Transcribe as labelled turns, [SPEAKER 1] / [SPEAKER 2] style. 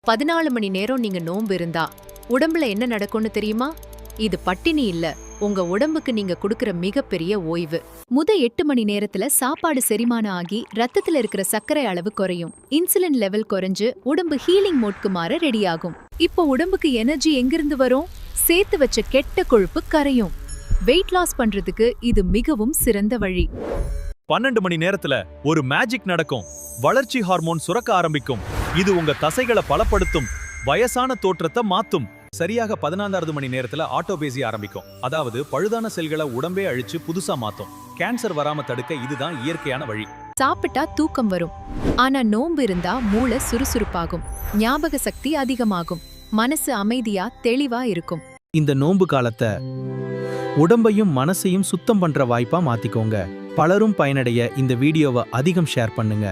[SPEAKER 1] 14 மணி நேரம் நீங்க நோன்பு இருந்தா உடம்புல என்ன நடக்கும்னு தெரியுமா? இது பட்டினி இல்ல, உங்க உடம்புக்கு நீங்க கொடுக்கிற மிகப்பெரிய ஓய்வு. 8 மணி நேரத்துல சாப்பாடு செரிமானம் ஆகி ரத்தத்துல இருக்கிற சர்க்கரை அளவு குறையும். இன்சுலின் லெவல் குறைஞ்சு உடம்பு ஹீலிங் மோட்க்கு மாற ரெடி ஆகும். இப்போ உடம்புக்கு எனர்ஜி எங்கிருந்து வரும்? சேர்த்து வச்ச கெட்ட கொழுப்பு கரையும். வெயிட் லாஸ் பண்றதுக்கு இது மிகவும் சிறந்த வழி.
[SPEAKER 2] 12 மணி நேரத்துல ஒரு மேஜிக் நடக்கும். வளர்ச்சி ஹார்மோன் சுரக்க ஆரம்பிக்கும். இது உங்க தசைகளை பலப்படுத்தும், வயசான தோற்றத்தை மாத்தும். சரியாக 14வது மணி நேரத்துல ஆட்டோபேசி ஆரம்பிக்கும். அதாவது பழுதான செல்களை உடம்பே அழிச்சு புதுசா மாத்தும். கேன்சர் வராம தடுக்க இதுதான் இயற்கையான வழி.
[SPEAKER 1] சாப்பிட்டா தூக்கம் வரும், ஆனா நோன்பு இருந்தா மூளை சுறுசுறுப்பாகும், ஞாபக சக்தி அதிகமாகும், மனசு அமைதியா தெளிவா இருக்கும்.
[SPEAKER 3] இந்த நோன்பு காலத்தை உடம்பையும் மனசையும் சுத்தம் பண்ற வாய்ப்பா மாத்திக்கோங்க. பலரும் பயனடைய இந்த வீடியோவை அதிகம் ஷேர் பண்ணுங்க.